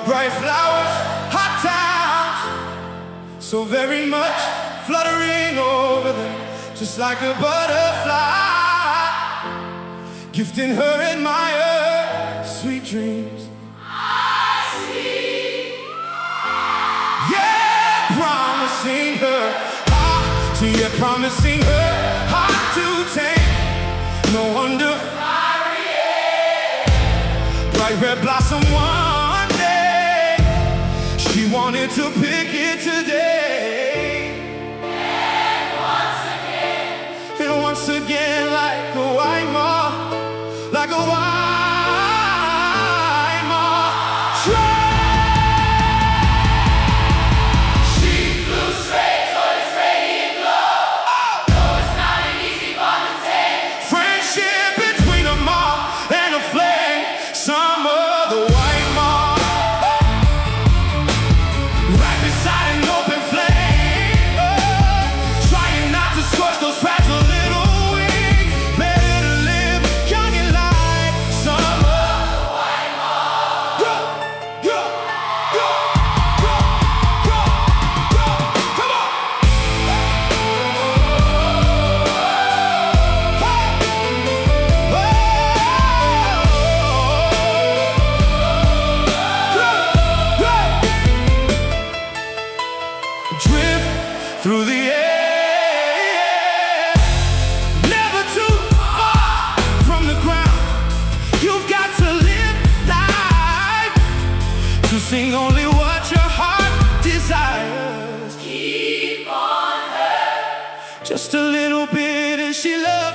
bright flowers, hot towns, so very much fluttering over them, just like a butterfly, gifting her admire sweet dreams. I see. Yeah, promising her heart to, yeah, promising her heart to take. No wonder bright red blossom one day, she wanted to pick it today. And once again, like a white moth, like a white moth, she flew straight toward its radiant glow. No, it's not an easy bond to take. friendship between a moth and a flame. Some of the white moth, right beside an open flame, trying not to scorch those fragile little wings. Better live young and light. Some of the white moth. Go, go, go, go, go, go. Come on. Drift through the air, never too far from the ground. You've got to live life to sing only what your heart desires. Keep on her. Just a little bit, and she loves